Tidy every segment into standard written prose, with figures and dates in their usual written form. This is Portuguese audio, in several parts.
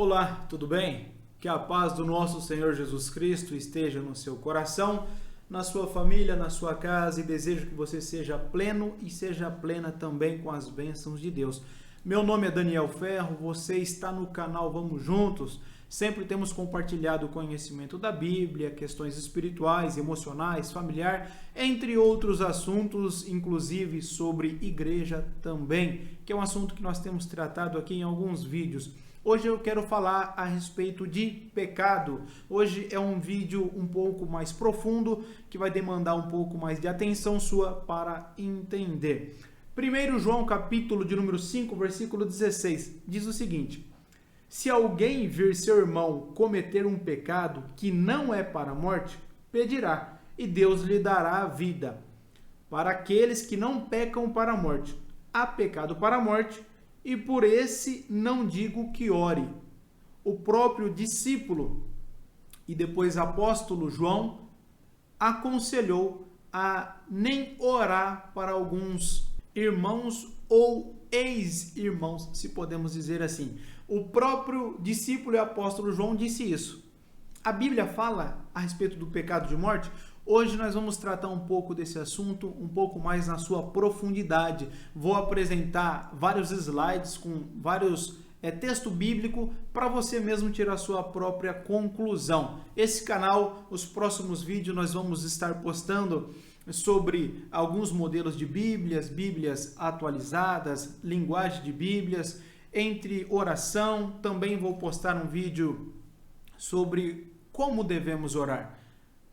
Olá, tudo bem? Que a paz do nosso Senhor Jesus Cristo esteja no seu coração, na sua família, na sua casa, e desejo que você seja pleno e seja plena também com as bênçãos de Deus. Meu nome é Daniel Ferro, você está no canal Vamos Juntos. Sempre temos compartilhado o conhecimento da Bíblia, questões espirituais, emocionais, familiar, entre outros assuntos, inclusive sobre igreja também, que é um assunto que nós temos tratado aqui em alguns vídeos. Hoje eu quero falar a respeito de pecado. Hoje é um vídeo um pouco mais profundo, que vai demandar um pouco mais de atenção sua para entender. 1 João, capítulo de número 5, versículo 16, diz o seguinte: se alguém vir seu irmão cometer um pecado que não é para a morte, pedirá, e Deus lhe dará a vida. Para aqueles que não pecam para a morte, há pecado para a morte, e por esse não digo que ore. O próprio discípulo e depois apóstolo João aconselhou a nem orar para alguns irmãos ou ex-irmãos, se podemos dizer assim. O próprio discípulo e apóstolo João disse isso. A Bíblia fala a respeito do pecado de morte. Hoje nós vamos tratar um pouco desse assunto, um pouco mais na sua profundidade. Vou apresentar vários slides com vários texto bíblico para você mesmo tirar a sua própria conclusão. Esse canal, os próximos vídeos nós vamos estar postando sobre alguns modelos de Bíblias atualizadas, linguagem de Bíblias, entre oração. Também vou postar um vídeo sobre como devemos orar.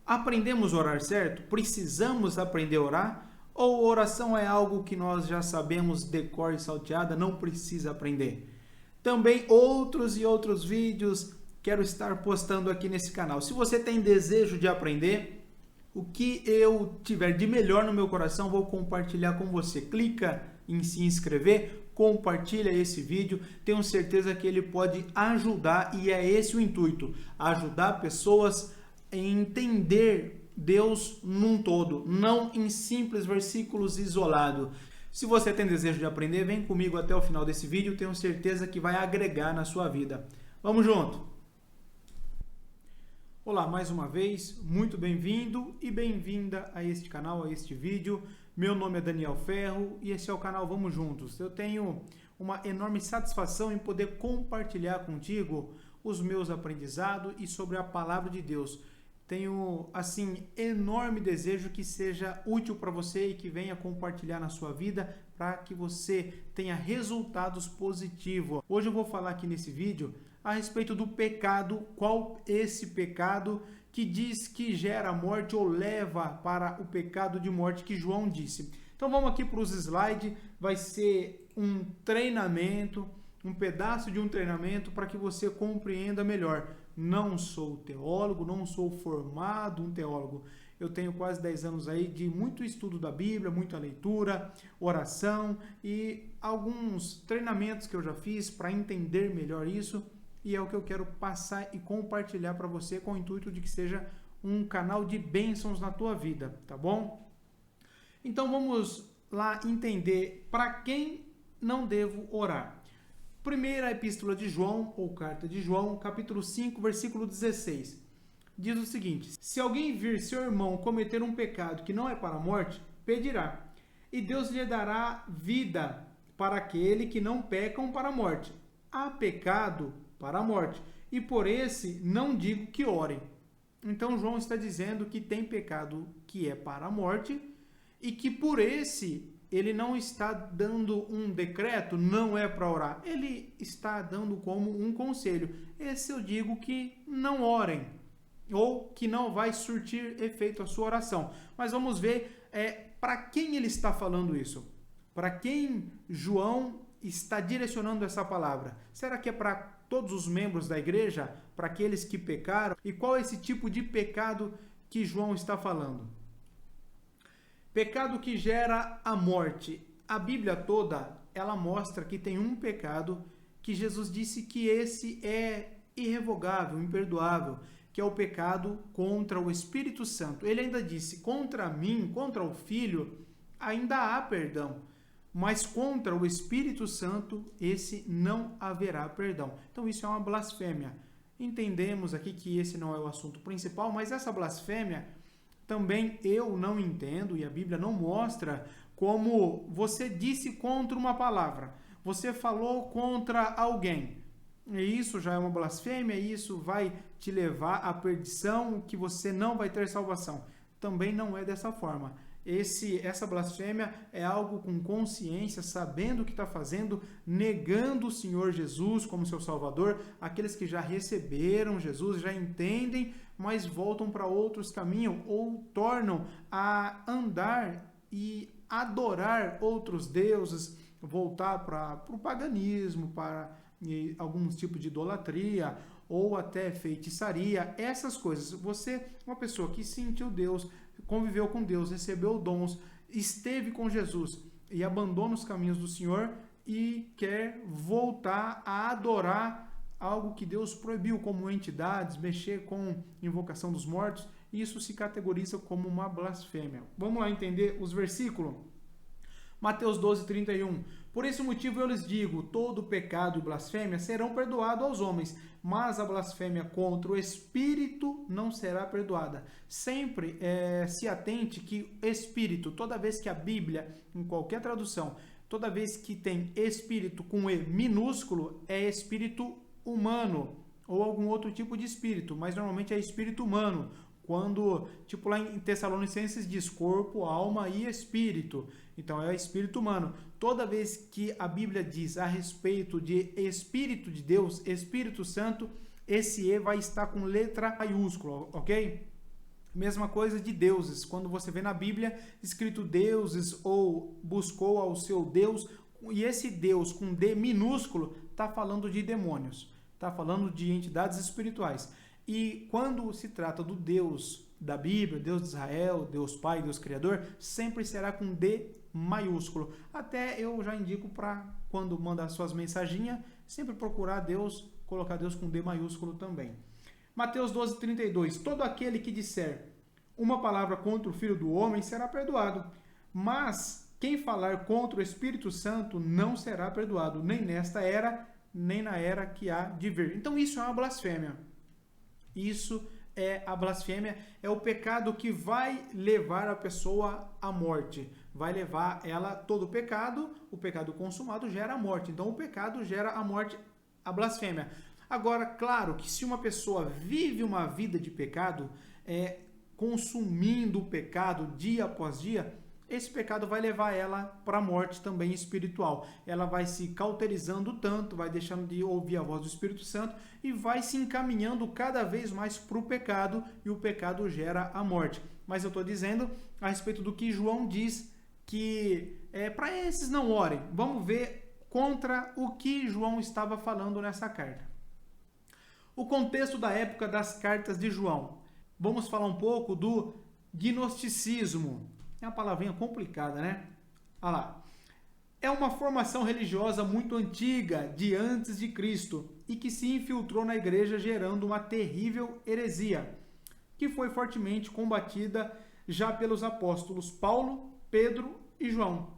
Aprendemos a orar certo? Precisamos aprender a orar? Ou oração é algo que nós já sabemos de cor e salteada, não precisa aprender? Também outros vídeos quero estar postando aqui nesse canal. Se você tem desejo de aprender, o que eu tiver de melhor no meu coração, vou compartilhar com você. Clica em se inscrever, compartilha esse vídeo, tenho certeza que ele pode ajudar, e é esse o intuito, ajudar pessoas a entender Deus num todo, não em simples versículos isolados. Se você tem desejo de aprender, vem comigo até o final desse vídeo, tenho certeza que vai agregar na sua vida. Vamos junto! Olá, mais uma vez, muito bem-vindo e bem-vinda a este canal, a este vídeo. Meu nome é Daniel Ferro e esse é o canal Vamos Juntos. Eu tenho uma enorme satisfação em poder compartilhar contigo os meus aprendizados e sobre a palavra de Deus. Tenho, assim, enorme desejo que seja útil para você e que venha compartilhar na sua vida para que você tenha resultados positivos. Hoje eu vou falar aqui nesse vídeo a respeito do pecado, qual esse pecado que diz que gera morte ou leva para o pecado de morte que João disse. Então vamos aqui para os slides, vai ser um treinamento, um pedaço de um treinamento para que você compreenda melhor. Não sou teólogo, não sou formado um teólogo. Eu tenho quase 10 anos aí de muito estudo da Bíblia, muita leitura, oração e alguns treinamentos que eu já fiz para entender melhor isso. E é o que eu quero passar e compartilhar para você com o intuito de que seja um canal de bênçãos na tua vida, tá bom? Então vamos lá entender para quem não devo orar. Primeira epístola de João, ou carta de João, capítulo 5, versículo 16. Diz o seguinte: se alguém vir seu irmão cometer um pecado que não é para a morte, pedirá, e Deus lhe dará vida para aquele que não pecam para a morte. Há pecado para a morte, e por esse não digo que orem. Então João está dizendo que tem pecado que é para a morte, e que por esse ele não está dando um decreto, não é para orar. Ele está dando como um conselho. Esse eu digo que não orem, ou que não vai surtir efeito a sua oração. Mas vamos ver para quem ele está falando isso. Para quem João está direcionando essa palavra. Será que é para todos os membros da igreja? Para aqueles que pecaram? E qual é esse tipo de pecado que João está falando? Pecado que gera a morte. A Bíblia toda, ela mostra que tem um pecado que Jesus disse que esse é irrevogável, imperdoável, que é o pecado contra o Espírito Santo. Ele ainda disse, contra mim, contra o Filho, ainda há perdão. mas contra o Espírito Santo, esse não haverá perdão. Então isso é uma blasfêmia. Entendemos aqui que esse não é o assunto principal, mas essa blasfêmia também eu não entendo e a Bíblia não mostra como você disse contra uma palavra, você falou contra alguém. E isso já é uma blasfêmia, isso vai te levar à perdição, que você não vai ter salvação. Também não é dessa forma. Essa blasfêmia é algo com consciência, sabendo o que está fazendo, negando o Senhor Jesus como seu Salvador. Aqueles que já receberam Jesus, já entendem, mas voltam para outros caminhos ou tornam a andar e adorar outros deuses, voltar para o paganismo, para alguns tipos de idolatria ou até feitiçaria, essas coisas. Você, uma pessoa que sentiu Deus, conviveu com Deus, recebeu dons, esteve com Jesus e abandona os caminhos do Senhor e quer voltar a adorar algo que Deus proibiu, como entidades, mexer com invocação dos mortos, isso se categoriza como uma blasfêmia. Vamos lá entender os versículos? Mateus 12:31. Por esse motivo eu lhes digo, todo pecado e blasfêmia serão perdoados aos homens, mas a blasfêmia contra o Espírito não será perdoada. Sempre se atente que Espírito, toda vez que a Bíblia, em qualquer tradução, toda vez que tem Espírito com E minúsculo, é Espírito humano ou algum outro tipo de Espírito, mas normalmente é Espírito humano. Quando, tipo lá em Tessalonicenses diz corpo, alma e espírito. Então é o espírito humano. Toda vez que a Bíblia diz a respeito de Espírito de Deus, Espírito Santo, esse E vai estar com letra maiúscula, ok? Mesma coisa de deuses. Quando você vê na Bíblia escrito deuses ou buscou ao seu Deus, e esse Deus com D minúsculo está falando de demônios, está falando de entidades espirituais. E quando se trata do Deus da Bíblia, Deus de Israel, Deus Pai, Deus Criador, sempre será com D maiúsculo. Até eu já indico para quando mandar suas mensaginhas, sempre procurar Deus, colocar Deus com D maiúsculo também. Mateus 12:32. Todo aquele que disser uma palavra contra o Filho do Homem será perdoado, mas quem falar contra o Espírito Santo não será perdoado, nem nesta era, nem na era que há de vir. Então isso é uma blasfêmia. Isso é a blasfêmia, é o pecado que vai levar a pessoa à morte. Vai levar ela, todo pecado, o pecado consumado gera a morte. Então o pecado gera a morte, a blasfêmia. Agora, claro que se uma pessoa vive uma vida de pecado, consumindo o pecado dia após dia, esse pecado vai levar ela para a morte também espiritual. Ela vai se cauterizando tanto, vai deixando de ouvir a voz do Espírito Santo e vai se encaminhando cada vez mais para o pecado, e o pecado gera a morte. Mas eu estou dizendo a respeito do que João diz, que para esses não orem. Vamos ver contra o que João estava falando nessa carta. O contexto da época das cartas de João. Vamos falar um pouco do gnosticismo. É uma palavrinha complicada, né? Olha lá. É uma formação religiosa muito antiga, de antes de Cristo, e que se infiltrou na igreja gerando uma terrível heresia, que foi fortemente combatida já pelos apóstolos Paulo, Pedro e João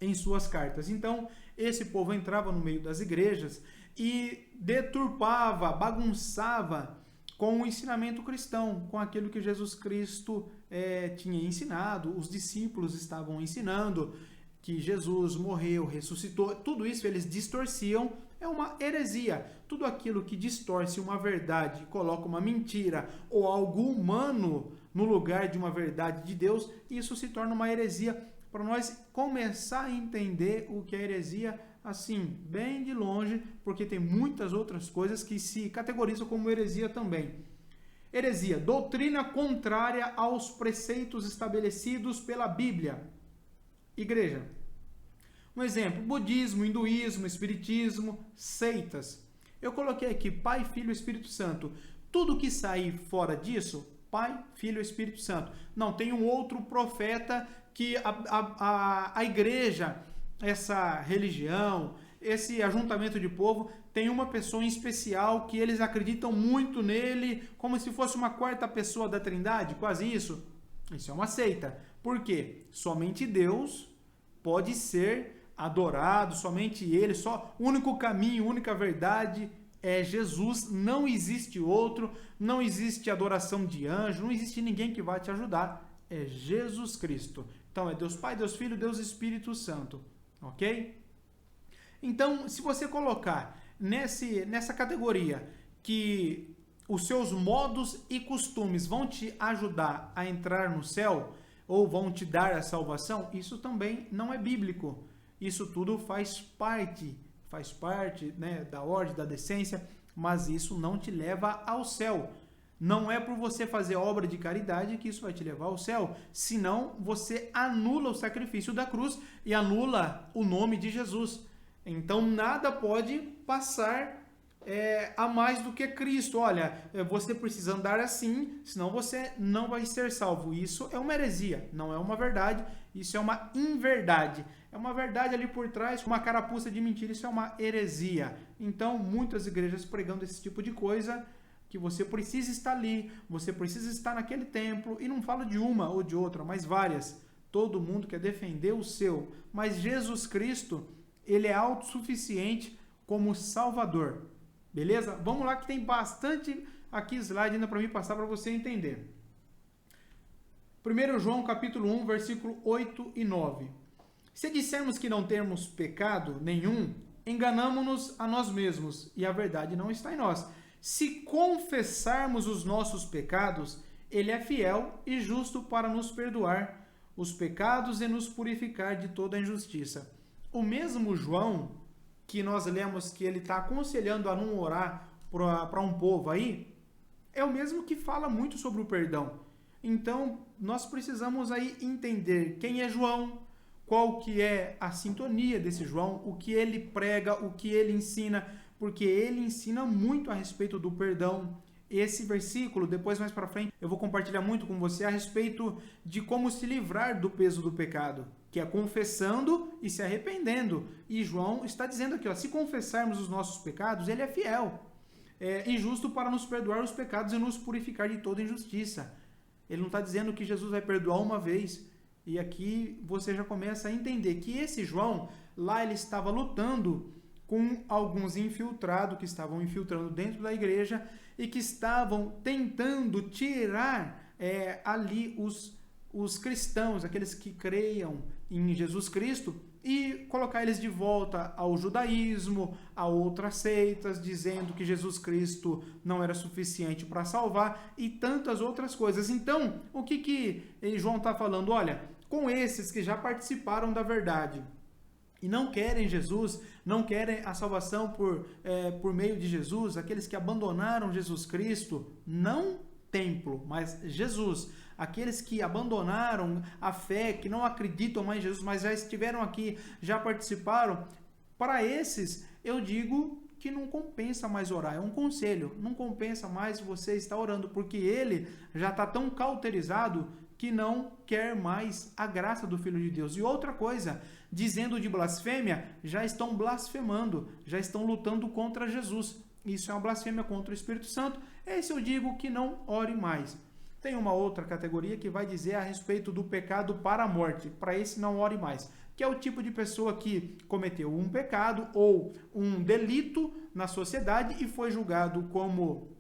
em suas cartas. Então, esse povo entrava no meio das igrejas e deturpava, bagunçava com o ensinamento cristão, com aquilo que Jesus Cristo tinha ensinado, os discípulos estavam ensinando, que Jesus morreu, ressuscitou, tudo isso eles distorciam, é uma heresia. Tudo aquilo que distorce uma verdade, coloca uma mentira ou algo humano no lugar de uma verdade de Deus, isso se torna uma heresia. Para nós começar a entender o que é heresia, assim, bem de longe, porque tem muitas outras coisas que se categorizam como heresia também. Heresia, doutrina contrária aos preceitos estabelecidos pela Bíblia. Igreja. Um exemplo, budismo, hinduísmo, espiritismo, seitas. Eu coloquei aqui Pai, Filho e Espírito Santo. Tudo que sair fora disso, Pai, Filho e Espírito Santo. Não, tem um outro profeta que a igreja, essa religião, esse ajuntamento de povo, tem uma pessoa em especial que eles acreditam muito nele, como se fosse uma quarta pessoa da Trindade, quase isso. Isso é uma seita. Por quê? Somente Deus pode ser adorado, somente Ele, só o único caminho, única verdade é Jesus, não existe outro, não existe adoração de anjo, não existe ninguém que vai te ajudar, é Jesus Cristo. Então é Deus Pai, Deus Filho, Deus Espírito Santo, ok? Então, se você colocar nessa categoria que os seus modos e costumes vão te ajudar a entrar no céu, ou vão te dar a salvação, isso também não é bíblico. Isso tudo faz parte, né, da ordem, da decência, mas isso não te leva ao céu. Não é por você fazer obra de caridade que isso vai te levar ao céu, senão você anula o sacrifício da cruz e anula o nome de Jesus. Então nada pode passar a mais do que Cristo. Olha, você precisa andar assim, senão você não vai ser salvo. Isso é uma heresia, não é uma verdade, isso é uma inverdade. É uma verdade ali por trás, uma carapuça de mentira, isso é uma heresia. Então, muitas igrejas pregando esse tipo de coisa, que você precisa estar ali, você precisa estar naquele templo, e não falo de uma ou de outra, mas várias. Todo mundo quer defender o seu, mas Jesus Cristo, ele é autossuficiente como Salvador. Beleza? Vamos lá que tem bastante aqui slide ainda para mim passar para você entender. 1 João capítulo 1, versículo 8 e 9. Se dissermos que não temos pecado nenhum, enganamo-nos a nós mesmos e a verdade não está em nós. Se confessarmos os nossos pecados, ele é fiel e justo para nos perdoar os pecados e nos purificar de toda injustiça. O mesmo João que nós lemos que ele está aconselhando a não orar para um povo aí, é o mesmo que fala muito sobre o perdão. Então, nós precisamos aí entender quem é João, qual que é a sintonia desse João, o que ele prega, o que ele ensina, porque ele ensina muito a respeito do perdão. Esse versículo, depois mais para frente, eu vou compartilhar muito com você a respeito de como se livrar do peso do pecado, que é confessando e se arrependendo. E João está dizendo aqui, ó, se confessarmos os nossos pecados, ele é fiel e justo para nos perdoar os pecados e nos purificar de toda injustiça. Ele não está dizendo que Jesus vai perdoar uma vez. E aqui você já começa a entender que esse João, lá ele estava lutando com alguns infiltrados que estavam infiltrando dentro da igreja e que estavam tentando tirar ali os cristãos, aqueles que creiam em Jesus Cristo, e colocar eles de volta ao judaísmo, a outras seitas, dizendo que Jesus Cristo não era suficiente para salvar e tantas outras coisas. Então, o que João está falando? Olha, com esses que já participaram da verdade e não querem Jesus, não querem a salvação por meio de Jesus, aqueles que abandonaram Jesus Cristo, não templo, mas Jesus, aqueles que abandonaram a fé, que não acreditam mais em Jesus, mas já estiveram aqui, já participaram, para esses eu digo que não compensa mais orar, é um conselho, não compensa mais você estar orando, porque ele já está tão cauterizado que não quer mais a graça do Filho de Deus. E outra coisa, dizendo de blasfêmia, já estão blasfemando, já estão lutando contra Jesus. Isso é uma blasfêmia contra o Espírito Santo. Esse eu digo que não ore mais. Tem uma outra categoria que vai dizer a respeito do pecado para a morte. Para esse não ore mais. Que é o tipo de pessoa que cometeu um pecado ou um delito na sociedade e foi julgado como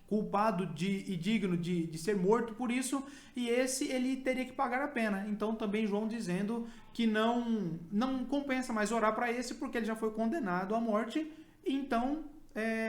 culpado e digno de ser morto por isso, e esse ele teria que pagar a pena. Então também João dizendo que não compensa mais orar para esse, porque ele já foi condenado à morte, então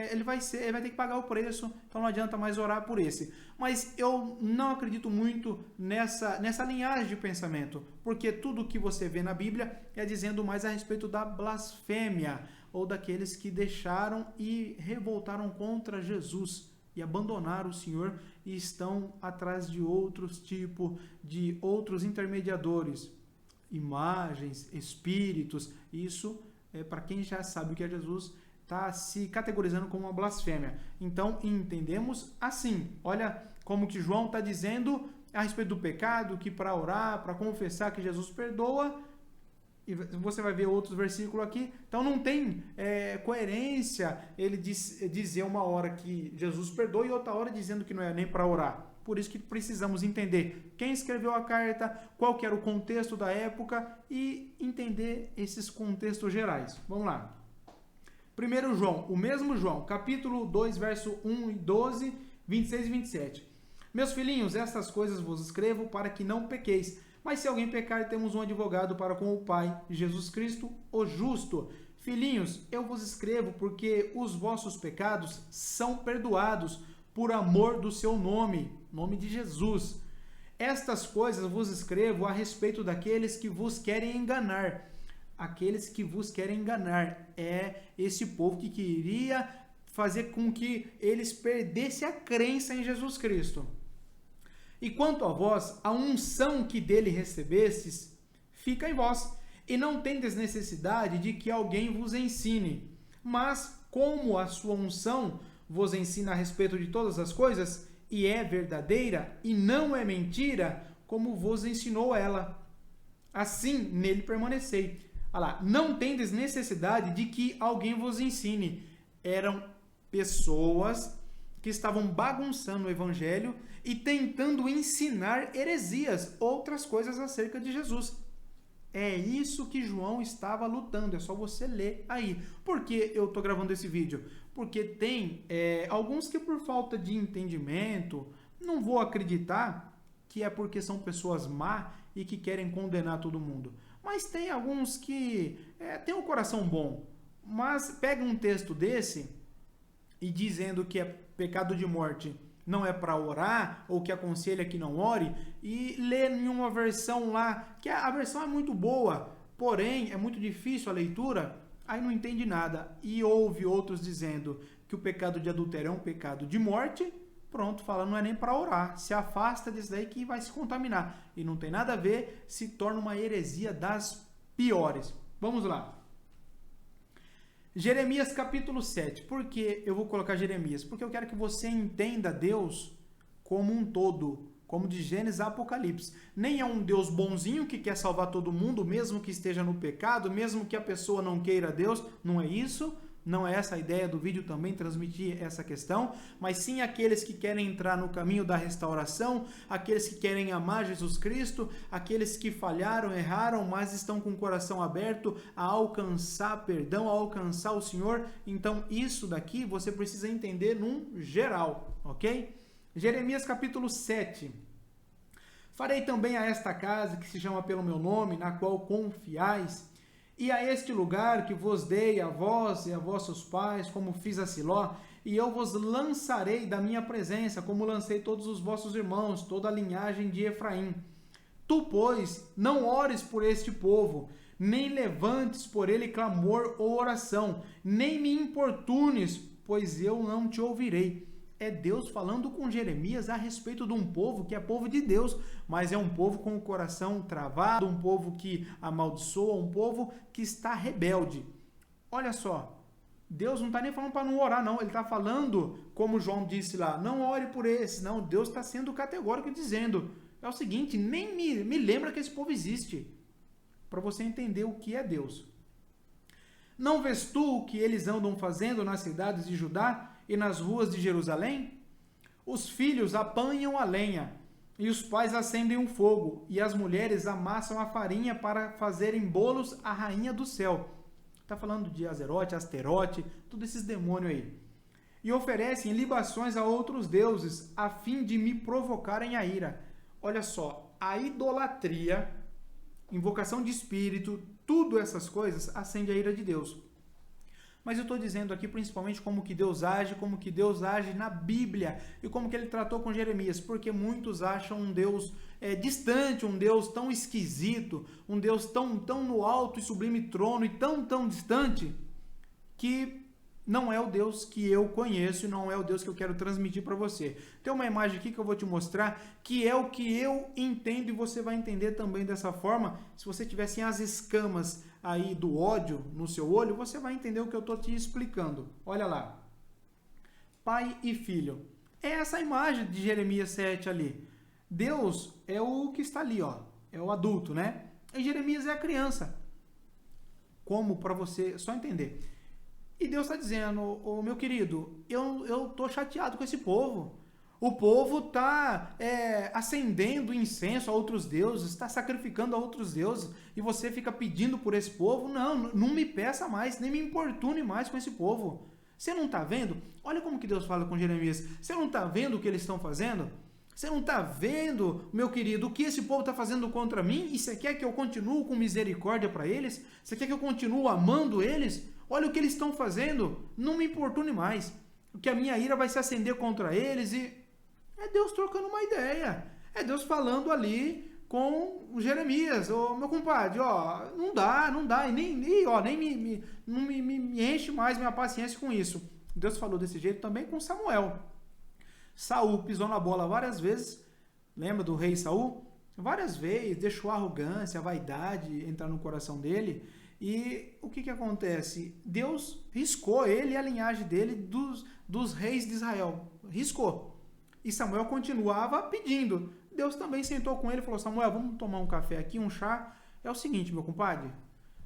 ele vai ter que pagar o preço, então não adianta mais orar por esse. Mas eu não acredito muito nessa linhagem de pensamento, porque tudo que você vê na Bíblia é dizendo mais a respeito da blasfêmia, ou daqueles que deixaram e revoltaram contra Jesus, e abandonaram o Senhor e estão atrás de outros tipos, de outros intermediadores, imagens, espíritos. Isso é para quem já sabe o que é Jesus, está se categorizando como uma blasfêmia. Então entendemos assim, olha como que João está dizendo a respeito do pecado, que para orar, para confessar que Jesus perdoa, e você vai ver outros versículos aqui. Então não tem coerência ele dizer uma hora que Jesus perdoa e outra hora dizendo que não é nem para orar. Por isso que precisamos entender quem escreveu a carta, qual que era o contexto da época e entender esses contextos gerais. Vamos lá. 1 João, o mesmo João, capítulo 2, verso 1 e 12, 26 e 27. Meus filhinhos, estas coisas vos escrevo para que não pequeis. Mas se alguém pecar, temos um advogado para com o Pai, Jesus Cristo, o justo. Filhinhos, eu vos escrevo porque os vossos pecados são perdoados por amor do seu nome de Jesus. Estas coisas vos escrevo a respeito daqueles que vos querem enganar. Aqueles que vos querem enganar é esse povo que queria fazer com que eles perdessem a crença em Jesus Cristo. E quanto a vós, a unção que dele recebestes, fica em vós, e não tendes necessidade de que alguém vos ensine. Mas, como a sua unção vos ensina a respeito de todas as coisas, e é verdadeira, e não é mentira, como vos ensinou ela. Assim, nele permanecei. Olha lá, não tendes necessidade de que alguém vos ensine. Eram pessoas que estavam bagunçando o evangelho e tentando ensinar heresias, outras coisas acerca de Jesus. É isso que João estava lutando, é só você ler aí. Por que eu estou gravando esse vídeo? Porque tem alguns que por falta de entendimento, não vou acreditar que é porque são pessoas má e que querem condenar todo mundo. Mas tem alguns que têm um coração bom, mas pega um texto desse e dizendo que é pecado de morte não é para orar, ou que aconselha que não ore, e lê em uma versão lá, que a versão é muito boa, porém é muito difícil a leitura, aí não entende nada. E ouve outros dizendo que o pecado de adultério é um pecado de morte, pronto, fala, não é nem para orar, se afasta disso daí que vai se contaminar. E não tem nada a ver, se torna uma heresia das piores. Vamos lá. Jeremias capítulo 7. Por que eu vou colocar Jeremias? Porque eu quero que você entenda Deus como um todo, como de Gênesis a Apocalipse. Nem é um Deus bonzinho que quer salvar todo mundo, mesmo que esteja no pecado, mesmo que a pessoa não queira Deus. Não é isso. Não é essa a ideia do vídeo também, transmitir essa questão, mas sim aqueles que querem entrar no caminho da restauração, aqueles que querem amar Jesus Cristo, aqueles que falharam, erraram, mas estão com o coração aberto a alcançar perdão, a alcançar o Senhor. Então isso daqui você precisa entender num geral, ok? Jeremias capítulo 7. Farei também a esta casa que se chama pelo meu nome, na qual confiais, e a este lugar que vos dei a vós e a vossos pais, como fiz a Siló, e eu vos lançarei da minha presença, como lancei todos os vossos irmãos, toda a linhagem de Efraim. Tu, pois, não ores por este povo, nem levantes por ele clamor ou oração, nem me importunes, pois eu não te ouvirei. É Deus falando com Jeremias a respeito de um povo que é povo de Deus, mas é um povo com o coração travado, um povo que amaldiçoa, um povo que está rebelde. Olha só, Deus não está nem falando para não orar, não. Ele está falando, como João disse lá, não ore por esses. Não, Deus está sendo categórico dizendo, é o seguinte, nem me lembra que esse povo existe, para você entender o que é Deus. Não vês tu o que eles andam fazendo nas cidades de Judá e nas ruas de Jerusalém? Os filhos apanham a lenha, e os pais acendem um fogo, e as mulheres amassam a farinha para fazerem bolos à rainha do céu. Está falando de Azerote, Asterote, todos esses demônios aí. E oferecem libações a outros deuses, a fim de me provocarem a ira. Olha só, a idolatria, invocação de espírito, tudo essas coisas acende a ira de Deus. Mas eu estou dizendo aqui principalmente como que Deus age na Bíblia e como que ele tratou com Jeremias, porque muitos acham um Deus distante, um Deus tão esquisito, um Deus tão no alto e sublime trono e tão distante, que não é o Deus que eu conheço e não é o Deus que eu quero transmitir para você. Tem uma imagem aqui que eu vou te mostrar que é o que eu entendo e você vai entender também dessa forma. Se você tivesse as escamas aí do ódio no seu olho, você vai entender o que eu estou te explicando. Olha lá. Pai e filho. É essa imagem de Jeremias 7 ali. Deus é o que está ali, ó. É o adulto, né? E Jeremias é a criança. Como para você só entender. E Deus está dizendo, meu querido, eu estou chateado com esse povo. O povo está acendendo incenso a outros deuses, está sacrificando a outros deuses, e você fica pedindo por esse povo. Não me peça mais, nem me importune mais com esse povo. Você não está vendo? Olha como que Deus fala com Jeremias. Você não está vendo o que eles estão fazendo? Você não está vendo, meu querido, o que esse povo está fazendo contra mim? E você quer que eu continue com misericórdia para eles? Você quer que eu continue amando eles? Olha o que eles estão fazendo. Não me importune mais. Porque a minha ira vai se acender contra eles e... É Deus trocando uma ideia. É Deus falando ali com o Jeremias. Ô, meu compadre, ó, não dá. E nem me enche mais minha paciência com isso. Deus falou desse jeito também com Samuel. Saul pisou na bola várias vezes. Lembra do rei Saul? Várias vezes, deixou a arrogância, a vaidade entrar no coração dele. E o que acontece? Deus riscou ele e a linhagem dele dos reis de Israel. Riscou. E Samuel continuava pedindo. Deus também sentou com ele e falou: Samuel, vamos tomar um café aqui, um chá. É o seguinte, meu compadre.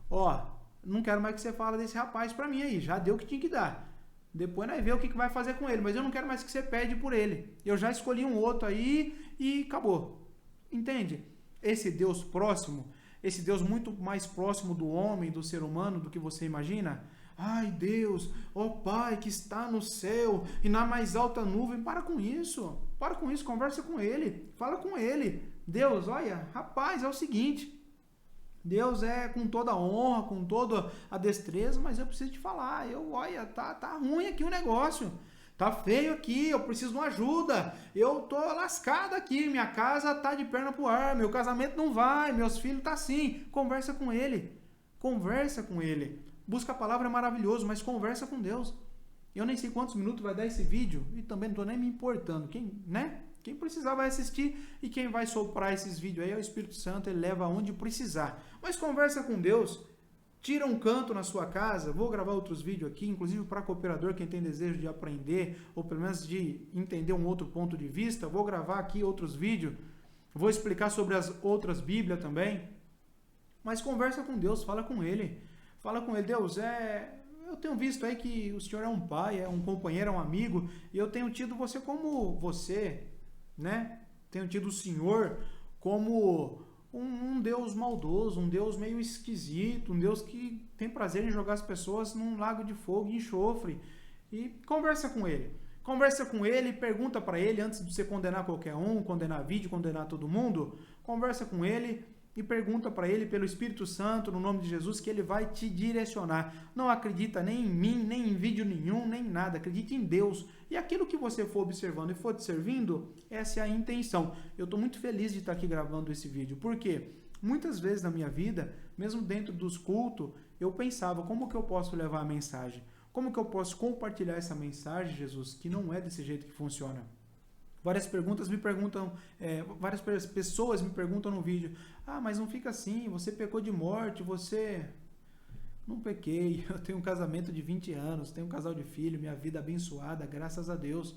Ó, não quero mais que você fale desse rapaz pra mim aí. Já deu o que tinha que dar. Depois nós vemos o que vai fazer com ele. Mas eu não quero mais que você pede por ele. Eu já escolhi um outro aí e acabou. Entende? Esse Deus próximo, esse Deus muito mais próximo do homem, do ser humano, do que você imagina. Ai, Deus, ó Pai que está no céu e na mais alta nuvem. Para com isso, conversa com Ele, fala com Ele. Deus, olha, rapaz, é o seguinte, Deus é com toda a honra, com toda a destreza, mas eu preciso te falar, olha, tá ruim aqui o negócio, tá feio aqui, eu preciso de uma ajuda, eu tô lascado aqui, minha casa tá de perna pro ar, meu casamento não vai, meus filhos tá assim. Conversa com Ele. Busca a palavra é maravilhoso, mas conversa com Deus. Eu nem sei quantos minutos vai dar esse vídeo e também não estou nem me importando. Quem precisar vai assistir e quem vai soprar esses vídeos aí é o Espírito Santo, ele leva aonde precisar. Mas conversa com Deus, tira um canto na sua casa. Vou gravar outros vídeos aqui, inclusive para cooperador, quem tem desejo de aprender ou pelo menos de entender um outro ponto de vista. Vou gravar aqui outros vídeos, vou explicar sobre as outras Bíblias também. Mas conversa com Deus, fala com Ele. Fala com Ele, Deus, eu tenho visto aí que o Senhor é um pai, é um companheiro, é um amigo, e eu tenho tido você como você, né? Tenho tido o Senhor como um Deus maldoso, um Deus meio esquisito, um Deus que tem prazer em jogar as pessoas num lago de fogo e enxofre. E conversa com Ele, pergunta para Ele, antes de você condenar qualquer um, condenar vídeo, condenar todo mundo, conversa com Ele, e pergunta para Ele pelo Espírito Santo, no nome de Jesus, que Ele vai te direcionar. Não acredita nem em mim, nem em vídeo nenhum, nem em nada. Acredite em Deus. E aquilo que você for observando e for te servindo, essa é a intenção. Eu estou muito feliz de estar aqui gravando esse vídeo. Por quê? Muitas vezes na minha vida, mesmo dentro dos cultos, eu pensava, como que eu posso levar a mensagem? Como que eu posso compartilhar essa mensagem, Jesus, que não é desse jeito que funciona? Várias pessoas me perguntam no vídeo: ah, mas não fica assim, você pecou de morte, você... Não pequei, eu tenho um casamento de 20 anos, tenho um casal de filho, minha vida abençoada, graças a Deus.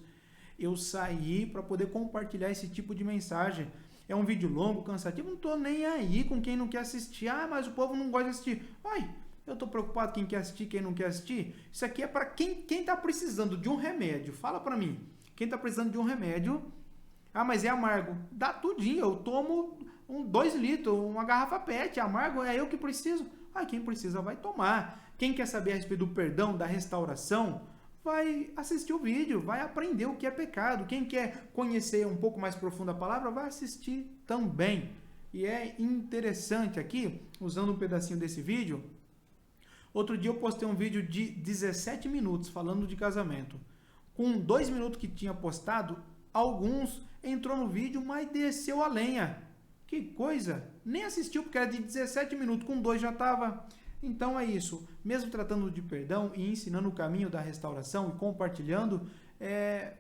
Eu saí para poder compartilhar esse tipo de mensagem. É um vídeo longo, cansativo, não estou nem aí com quem não quer assistir. Ah, mas o povo não gosta de assistir. Ai, eu estou preocupado quem quer assistir, quem não quer assistir. Isso aqui é para quem está precisando de um remédio. Fala para mim. Quem está precisando de um remédio, ah, mas é amargo. Dá tudinho, eu tomo 2 litros, uma garrafa PET, amargo, é eu que preciso. Ah, quem precisa vai tomar. Quem quer saber a respeito do perdão, da restauração, vai assistir o vídeo, vai aprender o que é pecado. Quem quer conhecer um pouco mais profundo a palavra, vai assistir também. E é interessante aqui, usando um pedacinho desse vídeo, outro dia eu postei um vídeo de 17 minutos falando de casamento. Com 2 minutos que tinha postado, alguns entrou no vídeo, mas desceu a lenha. Que coisa! Nem assistiu, porque era de 17 minutos, com 2 já estava. Então é isso. Mesmo tratando de perdão e ensinando o caminho da restauração e compartilhando,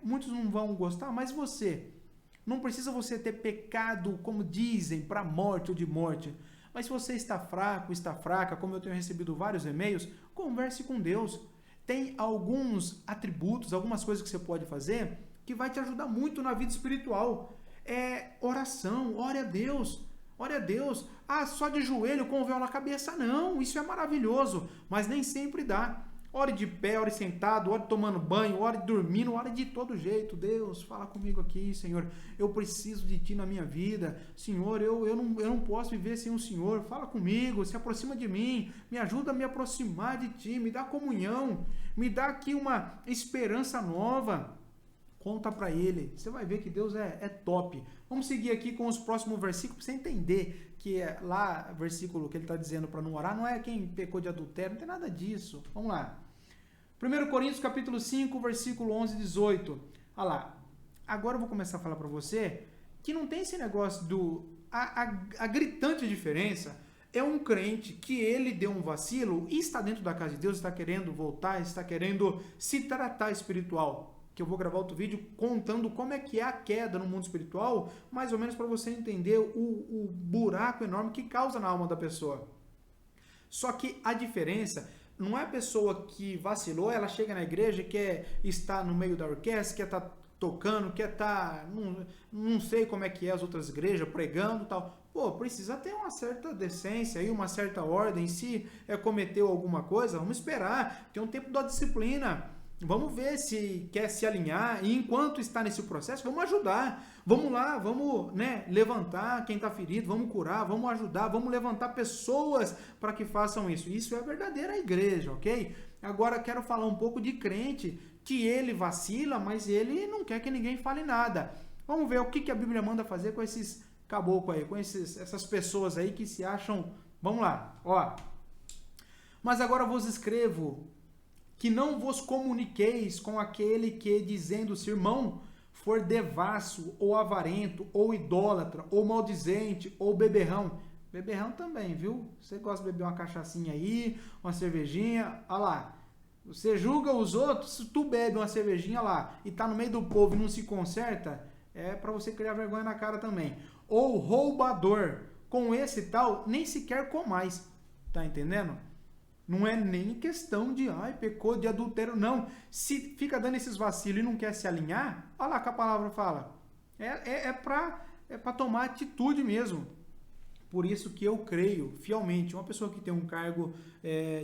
muitos não vão gostar, mas você. Não precisa você ter pecado, como dizem, para morte ou de morte. Mas se você está fraco, está fraca, como eu tenho recebido vários e-mails, converse com Deus. Tem alguns atributos, algumas coisas que você pode fazer que vai te ajudar muito na vida espiritual. Oração, ore a Deus. Ah, só de joelho com o véu na cabeça, não, isso é maravilhoso, mas nem sempre dá. ore de pé, ore sentado, ore tomando banho, ore dormindo, ore de todo jeito. Deus, fala comigo aqui, Senhor, eu preciso de Ti na minha vida. Senhor, eu não posso viver sem o Senhor. Fala comigo, se aproxima de mim, me ajuda a me aproximar de Ti, me dá comunhão, me dá aqui uma esperança nova. Conta para Ele, você vai ver que Deus é top. Vamos seguir aqui com os próximos versículos para você entender que lá, versículo que ele está dizendo para não orar, não é quem pecou de adultério, não tem nada disso. Vamos lá. 1 Coríntios capítulo 5, versículo 11 e 18. Olha lá. Agora eu vou começar a falar para você que não tem esse negócio a gritante diferença é um crente que ele deu um vacilo e está dentro da casa de Deus, está querendo voltar, está querendo se tratar espiritual. Que eu vou gravar outro vídeo contando como é que é a queda no mundo espiritual, mais ou menos para você entender o buraco enorme que causa na alma da pessoa. Só que a diferença não é a pessoa que vacilou, ela chega na igreja e quer estar no meio da orquestra, quer estar tocando, quer estar, não sei como é que é as outras igrejas, pregando e tal. Pô, precisa ter uma certa decência e uma certa ordem. Se cometeu alguma coisa, vamos esperar, tem um tempo da disciplina. Vamos ver se quer se alinhar e enquanto está nesse processo, vamos ajudar. Vamos lá, vamos levantar quem está ferido, vamos curar, vamos ajudar, vamos levantar pessoas para que façam isso. Isso é a verdadeira igreja, ok? Agora quero falar um pouco de crente, que ele vacila, mas ele não quer que ninguém fale nada. Vamos ver o que a Bíblia manda fazer com esses caboclos aí, com essas pessoas aí que se acham... Vamos lá, ó. Mas agora vos escrevo que não vos comuniqueis com aquele que, dizendo-se irmão, for devasso, ou avarento, ou idólatra, ou maldizente, ou beberrão. Beberrão também, viu? Você gosta de beber uma cachaçinha aí, uma cervejinha, olha lá. Você julga os outros, se tu bebe uma cervejinha lá e tá no meio do povo e não se conserta, é para você criar vergonha na cara também. Ou roubador, com esse tal, nem sequer comais. Tá entendendo? Não é nem questão de, pecou de adultério, não. Se fica dando esses vacilos e não quer se alinhar, olha lá que a palavra fala. É para tomar atitude mesmo. Por isso que eu creio fielmente, uma pessoa que tem um cargo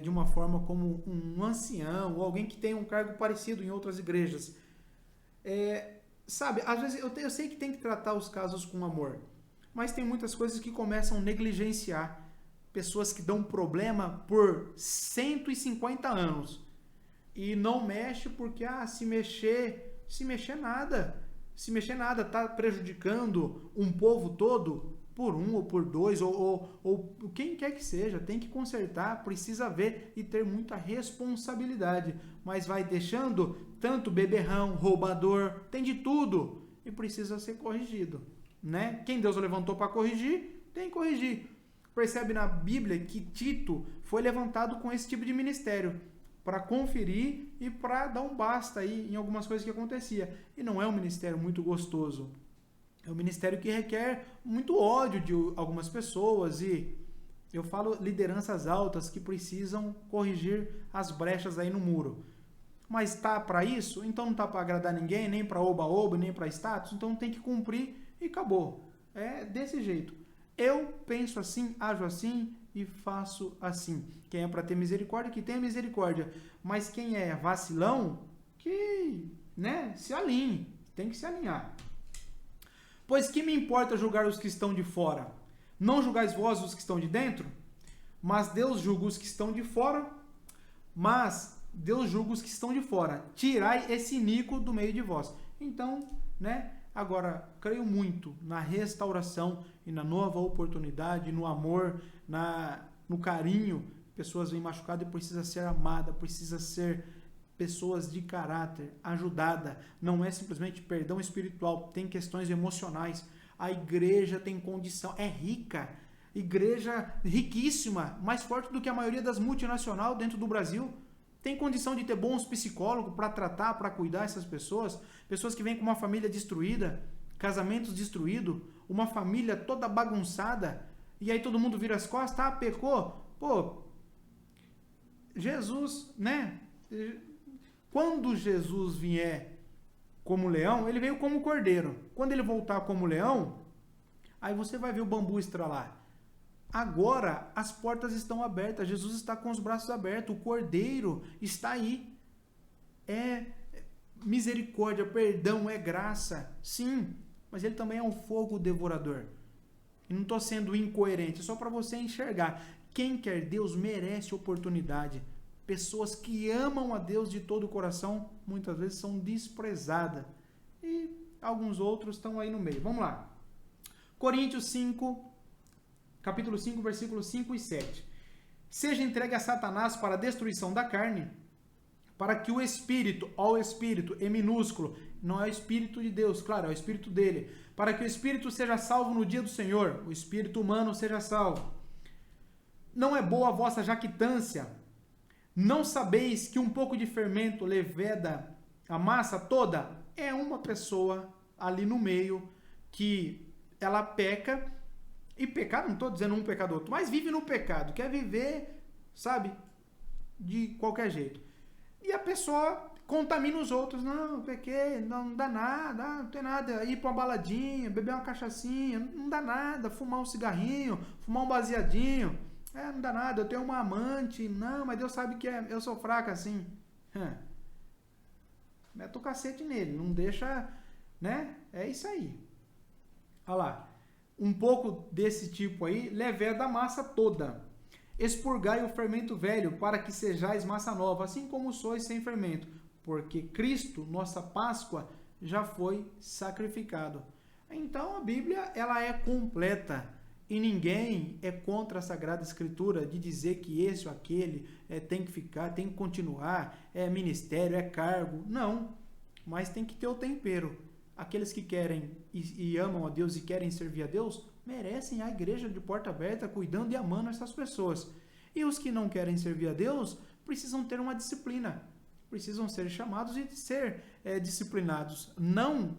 de uma forma como um ancião, ou alguém que tem um cargo parecido em outras igrejas, sabe, às vezes eu sei que tem que tratar os casos com amor, mas tem muitas coisas que começam a negligenciar. Pessoas que dão problema por 150 anos e não mexe porque, se mexer nada, tá prejudicando um povo todo por um ou por dois ou quem quer que seja, tem que consertar, precisa ver e ter muita responsabilidade, mas vai deixando tanto beberrão, roubador, tem de tudo e precisa ser corrigido, né? Quem Deus levantou para corrigir, tem que corrigir. Percebe na Bíblia que Tito foi levantado com esse tipo de ministério para conferir e para dar um basta aí em algumas coisas que acontecia. E não é um ministério muito gostoso. É um ministério que requer muito ódio de algumas pessoas e eu falo lideranças altas que precisam corrigir as brechas aí no muro. Mas tá para isso? Então não tá para agradar ninguém, nem para oba-oba, nem para status, então tem que cumprir e acabou. É desse jeito. Eu penso assim, ajo assim e faço assim. Quem é para ter misericórdia, que tenha misericórdia. Mas quem é vacilão, que se alinhe. Tem que se alinhar. Pois que me importa julgar os que estão de fora? Não julgais vós os que estão de dentro? Mas Deus julga os que estão de fora. Tirai esse iníquo do meio de vós. Então, agora, creio muito na restauração e na nova oportunidade, no amor, no carinho. Pessoas vêm machucadas e precisa ser amada, precisa ser pessoas de caráter, ajudada. Não é simplesmente perdão espiritual, tem questões emocionais. A igreja tem condição, é rica, igreja riquíssima, mais forte do que a maioria das multinacionais dentro do Brasil. Tem condição de ter bons psicólogos para tratar, para cuidar essas pessoas. Pessoas que vêm com uma família destruída, casamentos destruídos, uma família toda bagunçada, e aí todo mundo vira as costas, pecou. Pô, Jesus, Quando Jesus vier como leão, ele veio como cordeiro. Quando ele voltar como leão, aí você vai ver o bambu estralar. Agora as portas estão abertas, Jesus está com os braços abertos, o Cordeiro está aí. É misericórdia, perdão, é graça, sim, mas ele também é um fogo devorador. E não estou sendo incoerente, só para você enxergar. Quem quer Deus merece oportunidade. Pessoas que amam a Deus de todo o coração, muitas vezes são desprezadas. E alguns outros estão aí no meio. Vamos lá. Coríntios 5, capítulo 5, versículos 5 e 7. Seja entregue a Satanás para a destruição da carne, para que o Espírito, ó, o Espírito, em minúsculo, não é o Espírito de Deus, claro, é o Espírito dele, para que o Espírito seja salvo no dia do Senhor, o Espírito humano seja salvo. Não é boa a vossa jactância? Não sabeis que um pouco de fermento leveda a massa toda? É uma pessoa ali no meio que ela peca, e pecar, não estou dizendo um pecado outro, mas vive no pecado, quer viver, sabe, de qualquer jeito. E a pessoa contamina os outros. Não, eu pequei, não dá nada, não tem nada. Ir para uma baladinha, beber uma cachaçinha, não dá nada. Fumar um cigarrinho, fumar um baseadinho, não dá nada. Eu tenho uma amante, não, mas Deus sabe que eu sou fraca assim. Mete o cacete nele, não deixa, né? É isso aí. Olha lá. Um pouco desse tipo aí, leveda a massa toda. Expurgai o fermento velho, para que sejais massa nova, assim como sois sem fermento, porque Cristo, nossa Páscoa, já foi sacrificado. Então a Bíblia, ela é completa, e ninguém é contra a Sagrada Escritura de dizer que esse ou aquele tem que ficar, tem que continuar, é ministério, é cargo. Não, mas tem que ter o tempero. Aqueles que querem e amam a Deus e querem servir a Deus, merecem a igreja de porta aberta, cuidando e amando essas pessoas. E os que não querem servir a Deus, precisam ter uma disciplina, precisam ser chamados e ser disciplinados, não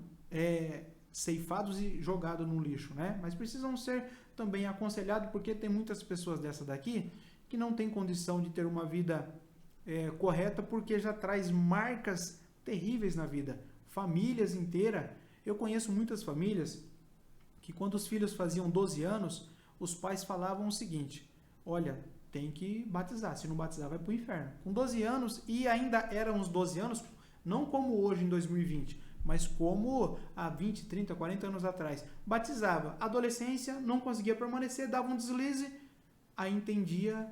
ceifados e jogados no lixo, né? Mas precisam ser também aconselhados, porque tem muitas pessoas dessa daqui que não têm condição de ter uma vida correta, porque já traz marcas terríveis na vida. Famílias inteiras. Eu conheço muitas famílias que quando os filhos faziam 12 anos, os pais falavam o seguinte: olha, tem que batizar, se não batizar vai para o inferno. Com 12 anos, e ainda eram uns 12 anos, não como hoje em 2020, mas como há 20, 30, 40 anos atrás. Batizava, adolescência, não conseguia permanecer, dava um deslize, aí entendia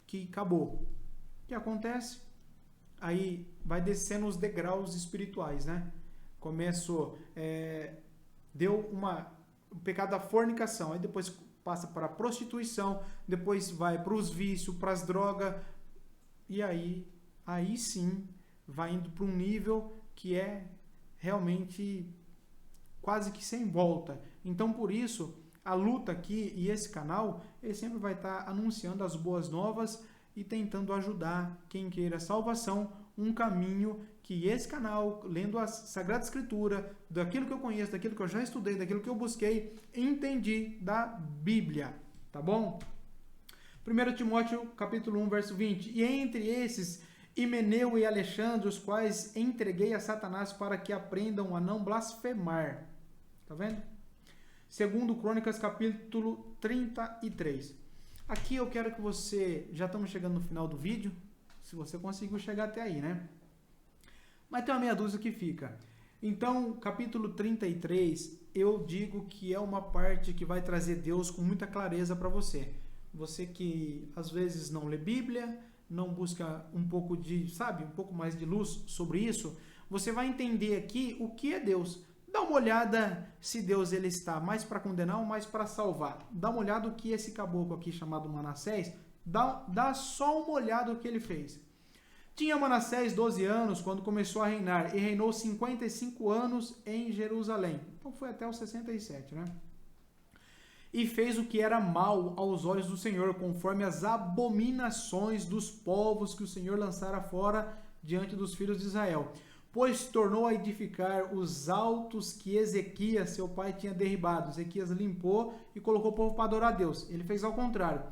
que acabou. O que acontece? Aí vai descendo os degraus espirituais, né? Começou, deu o pecado da fornicação, aí depois passa para a prostituição, depois vai para os vícios, para as drogas, e aí sim vai indo para um nível que é realmente quase que sem volta. Então, por isso, a luta aqui e esse canal, ele sempre vai estar anunciando as boas novas e tentando ajudar quem queira salvação, um caminho que esse canal, lendo a Sagrada Escritura, daquilo que eu conheço, daquilo que eu já estudei, daquilo que eu busquei, entendi da Bíblia, tá bom? 1 Timóteo, capítulo 1, verso 20. E entre esses, Himeneu e Alexandre, os quais entreguei a Satanás para que aprendam a não blasfemar. Tá vendo? 2 Crônicas, capítulo 33. Aqui eu quero que você, já estamos chegando no final do vídeo, se você conseguiu chegar até aí, né? Mas tem uma meia dúzia que fica. Então, capítulo 33, eu digo que é uma parte que vai trazer Deus com muita clareza para você. Você que às vezes não lê Bíblia, não busca um pouco um pouco mais de luz sobre isso, você vai entender aqui o que é Deus. Dá uma olhada se Deus ele está mais para condenar ou mais para salvar. Dá uma olhada o que esse caboclo aqui chamado Manassés, dá só uma olhada o que ele fez. Tinha Manassés 12 anos quando começou a reinar e reinou 55 anos em Jerusalém. Então foi até os 67, né? E fez o que era mal aos olhos do Senhor, conforme as abominações dos povos que o Senhor lançara fora diante dos filhos de Israel. Pois tornou a edificar os altos que Ezequias, seu pai, tinha derribado. Ezequias limpou e colocou o povo para adorar a Deus. Ele fez ao contrário.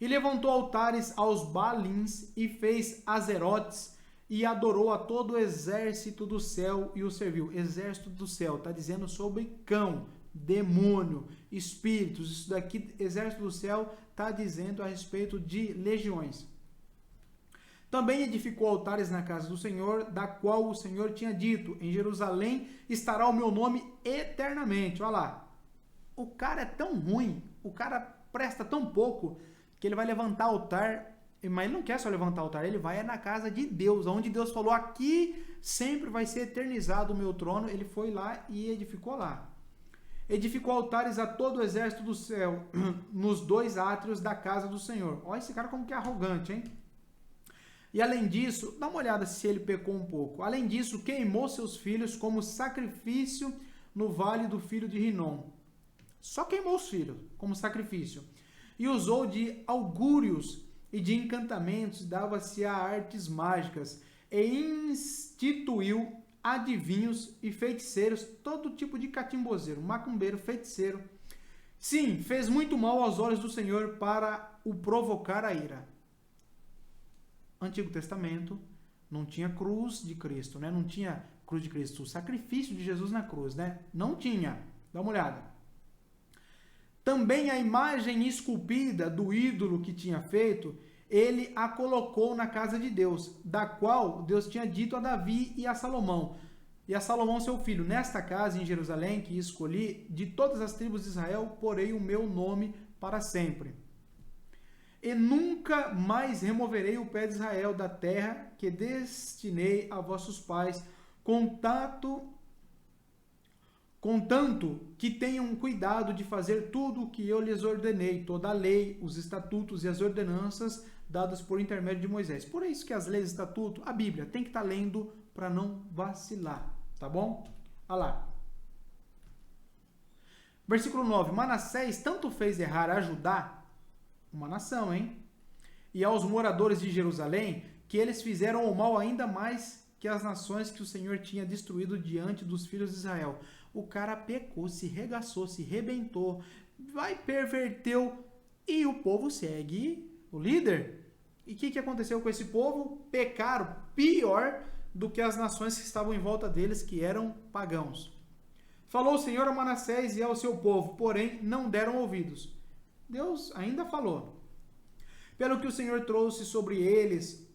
E levantou altares aos Baalins e fez azerotes e adorou a todo o exército do céu e o serviu. Exército do céu, está dizendo sobre cão. demônio, espíritos. Isso daqui, exército do céu, está dizendo a respeito de legiões. Também edificou altares na casa do Senhor, da qual o Senhor tinha dito, em Jerusalém estará o meu nome eternamente. Olha lá, o cara é tão ruim, o cara presta tão pouco, que ele vai levantar altar, mas ele não quer só levantar altar, ele vai na casa de Deus, onde Deus falou, aqui sempre vai ser eternizado o meu trono, ele foi lá e edificou lá. Edificou altares a todo o exército do céu, nos 2 átrios da casa do Senhor. Olha esse cara como que é arrogante, hein? E além disso, dá uma olhada se ele pecou um pouco. Além disso, queimou seus filhos como sacrifício no vale do filho de Rinom. Só queimou os filhos como sacrifício. E usou de augúrios e de encantamentos, dava-se a artes mágicas, e instituiu adivinhos e feiticeiros, todo tipo de catimbozeiro, macumbeiro, feiticeiro. Sim, fez muito mal aos olhos do Senhor para o provocar a ira. Antigo Testamento não tinha cruz de Cristo, né? Não tinha cruz de Cristo, o sacrifício de Jesus na cruz, né? Não tinha. Dá uma olhada. Também a imagem esculpida do ídolo que tinha feito, ele a colocou na casa de Deus, da qual Deus tinha dito a Davi e a Salomão seu filho, nesta casa em Jerusalém que escolhi, de todas as tribos de Israel, porei o meu nome para sempre. E nunca mais removerei o pé de Israel da terra que destinei a vossos pais, contanto que tenham cuidado de fazer tudo o que eu lhes ordenei, toda a lei, os estatutos e as ordenanças dadas por intermédio de Moisés. Por isso que as leis e estatutos, a Bíblia, tem que estar lendo para não vacilar, tá bom? Olha lá. Versículo 9. Manassés tanto fez errar a Judá, uma nação, hein? E aos moradores de Jerusalém, que eles fizeram o mal ainda mais que as nações que o Senhor tinha destruído diante dos filhos de Israel. O cara pecou, se regaçou, se rebentou, perverteu, e o povo segue o líder. E o que aconteceu com esse povo? Pecaram pior do que as nações que estavam em volta deles, que eram pagãos. Falou o Senhor a Manassés e ao seu povo, porém não deram ouvidos. Deus ainda falou. Pelo que o Senhor trouxe sobre eles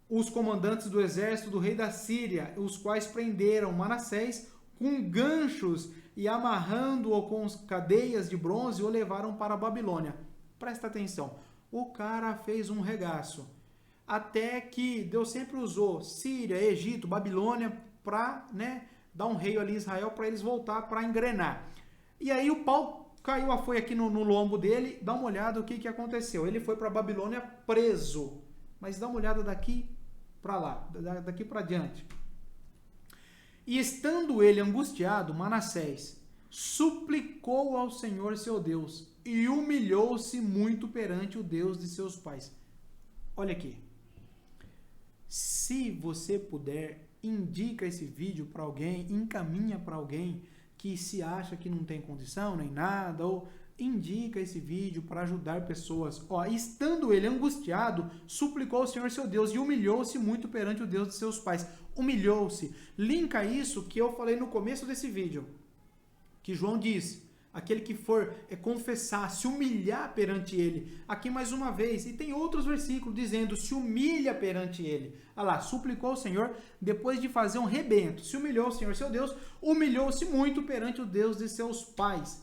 os comandantes do exército do rei da Síria, os quais prenderam Manassés com ganchos e amarrando-o com cadeias de bronze, o levaram para a Babilônia. Presta atenção, o cara fez um regaço. Até que Deus sempre usou Síria, Egito, Babilônia para, dar um rei ali em Israel para eles voltar para engrenar. E aí o pau caiu a folha aqui no lombo dele, dá uma olhada o que aconteceu. Ele foi para a Babilônia preso, mas dá uma olhada daqui para lá, daqui para diante. E estando ele angustiado, Manassés suplicou ao Senhor seu Deus e humilhou-se muito perante o Deus de seus pais. Olha aqui. Se você puder, indica esse vídeo para alguém, encaminha para alguém que se acha que não tem condição nem nada, ou indica esse vídeo para ajudar pessoas. Estando ele angustiado, suplicou ao Senhor seu Deus e humilhou-se muito perante o Deus de seus pais. Humilhou-se. Linka isso que eu falei no começo desse vídeo, que João diz, aquele que for confessar, se humilhar perante ele. Aqui mais uma vez, e tem outros versículos dizendo, se humilha perante ele. Olha lá, suplicou ao Senhor, depois de fazer um rebento, se humilhou ao Senhor seu Deus, humilhou-se muito perante o Deus de seus pais.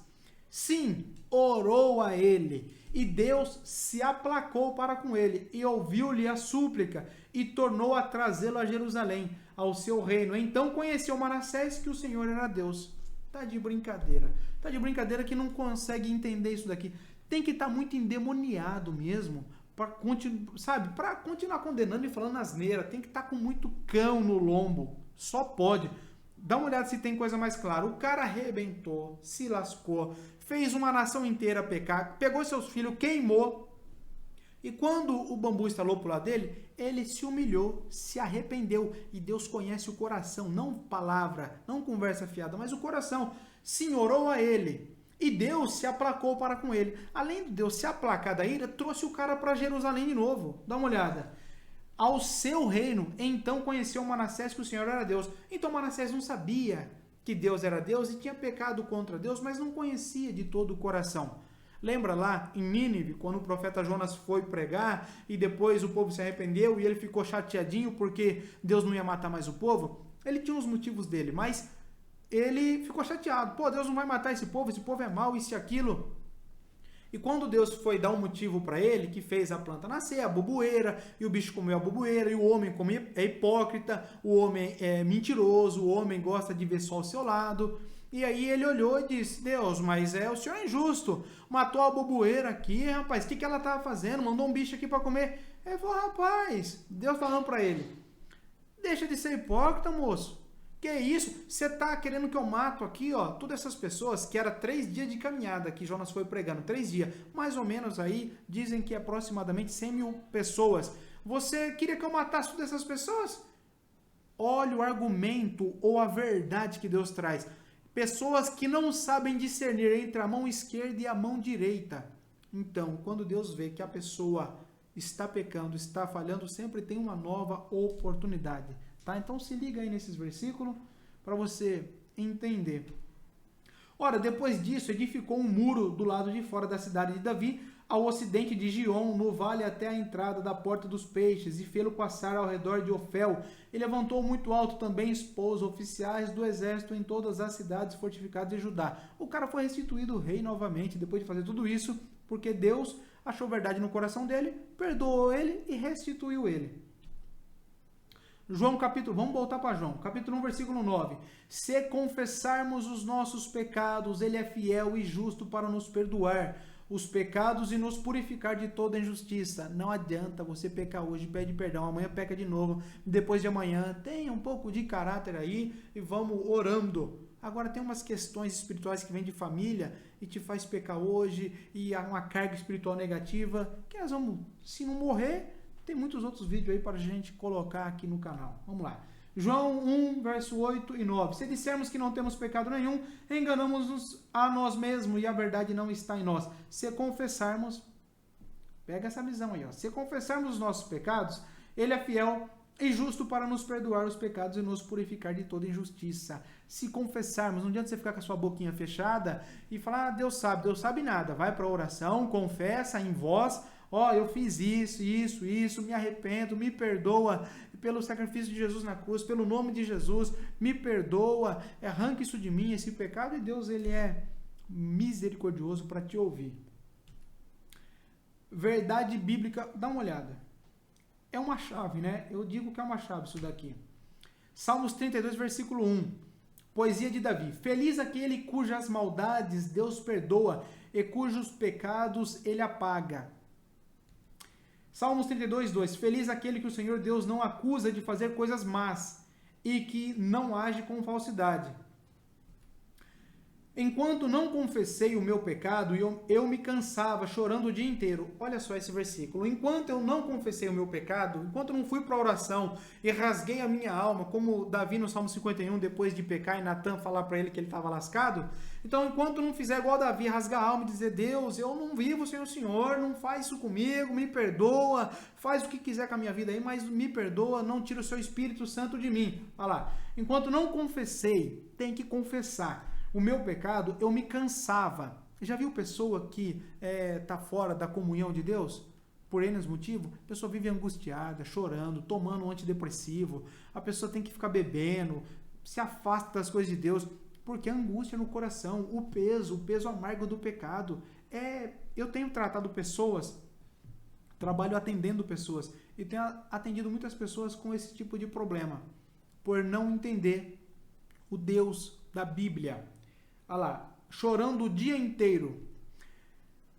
Sim, orou a ele, e Deus se aplacou para com ele, e ouviu-lhe a súplica, e tornou a trazê-lo a Jerusalém, ao seu reino. Então conheceu Manassés que o Senhor era Deus. Tá de brincadeira. Tá de brincadeira que não consegue entender isso daqui. Tem que estar muito endemoniado mesmo para continuar condenando e falando asneira. Tem que estar com muito cão no lombo. Só pode. Dá uma olhada se tem coisa mais clara. O cara arrebentou, se lascou, fez uma nação inteira pecar, pegou seus filhos, queimou. E quando o bambu estalou pro lado dele, ele se humilhou, se arrependeu. E Deus conhece o coração, não palavra, não conversa fiada, mas o coração. Sim, orou a ele. E Deus se aplacou para com ele. Além de Deus se aplacar da ira, trouxe o cara para Jerusalém de novo. Dá uma olhada. Ao seu reino, então conheceu Manassés que o Senhor era Deus. Então Manassés não sabia que Deus era Deus e tinha pecado contra Deus, mas não conhecia de todo o coração. Lembra lá em Nínive, quando o profeta Jonas foi pregar e depois o povo se arrependeu e ele ficou chateadinho porque Deus não ia matar mais o povo? Ele tinha os motivos dele, mas ele ficou chateado. Pô, Deus não vai matar esse povo é mau, isso e aquilo. E quando Deus foi dar um motivo para ele, que fez a planta nascer, a boboeira, e o bicho comeu a boboeira, e o homem é hipócrita, o homem é mentiroso, o homem gosta de ver só o seu lado. E aí ele olhou e disse, Deus, mas o senhor é injusto, matou a boboeira aqui, rapaz, o que ela estava fazendo? Mandou um bicho aqui para comer. Ele falou, rapaz, Deus falando para ele, deixa de ser hipócrita, moço. Que isso? Você tá querendo que eu mato aqui, ó, todas essas pessoas, que era 3 dias de caminhada que Jonas foi pregando, 3 dias, mais ou menos aí, dizem que aproximadamente 100 mil pessoas. Você queria que eu matasse todas essas pessoas? Olha o argumento ou a verdade que Deus traz. Pessoas que não sabem discernir entre a mão esquerda e a mão direita. Então, quando Deus vê que a pessoa está pecando, está falhando, sempre tem uma nova oportunidade. Tá? Então se liga aí nesses versículos para você entender. Ora, depois disso, edificou um muro do lado de fora da cidade de Davi, ao ocidente de Gion, no vale até a entrada da porta dos peixes, e fê-lo passar ao redor de Ofel. E levantou muito alto também, expôs oficiais do exército em todas as cidades fortificadas de Judá. O cara foi restituído rei novamente, depois de fazer tudo isso, porque Deus achou verdade no coração dele, perdoou ele e restituiu ele. João capítulo, vamos voltar para João, capítulo 1, versículo 9. Se confessarmos os nossos pecados, ele é fiel e justo para nos perdoar os pecados e nos purificar de toda injustiça. Não adianta você pecar hoje, pede perdão, amanhã peca de novo, depois de amanhã, tenha um pouco de caráter aí e vamos orando. Agora tem umas questões espirituais que vêm de família e te faz pecar hoje e há uma carga espiritual negativa, que nós vamos, se não morrer, tem muitos outros vídeos aí para a gente colocar aqui no canal. Vamos lá. João 1, verso 8 e 9. Se dissermos que não temos pecado nenhum, enganamos-nos a nós mesmos e a verdade não está em nós. Se confessarmos, pega essa visão aí, ó. Se confessarmos os nossos pecados, ele é fiel e justo para nos perdoar os pecados e nos purificar de toda injustiça. Se confessarmos, não adianta você ficar com a sua boquinha fechada e falar, Deus sabe nada. Vai para a oração, confessa em voz, ó, eu fiz isso, me arrependo, me perdoa pelo sacrifício de Jesus na cruz, pelo nome de Jesus, me perdoa, arranca isso de mim, esse pecado, e Deus, ele é misericordioso para te ouvir. Verdade bíblica, dá uma olhada. É uma chave, né? Eu digo que é uma chave isso daqui. Salmos 32, versículo 1. Poesia de Davi. Feliz aquele cujas maldades Deus perdoa e cujos pecados ele apaga. Salmos 32, 2. Feliz aquele que o Senhor Deus não acusa de fazer coisas más e que não age com falsidade. Enquanto não confessei o meu pecado, eu me cansava chorando o dia inteiro. Olha só esse versículo. Enquanto eu não confessei o meu pecado, enquanto eu não fui para a oração e rasguei a minha alma, como Davi no Salmo 51, depois de pecar e Natan falar para ele que ele estava lascado. Então, enquanto não fizer igual Davi, rasgar a alma e dizer, Deus, eu não vivo sem o Senhor, não faz isso comigo, me perdoa, faz o que quiser com a minha vida aí, mas me perdoa, não tira o seu Espírito Santo de mim. Olha lá. Enquanto não confessei, tem que confessar o meu pecado, eu me cansava. Já viu pessoa que está fora da comunhão de Deus? Por N motivos? A pessoa vive angustiada, chorando, tomando um antidepressivo. A pessoa tem que ficar bebendo, se afasta das coisas de Deus, porque a angústia no coração, o peso amargo do pecado. Eu tenho tratado pessoas, trabalho atendendo pessoas, e tenho atendido muitas pessoas com esse tipo de problema, por não entender o Deus da Bíblia. Olha lá, chorando o dia inteiro.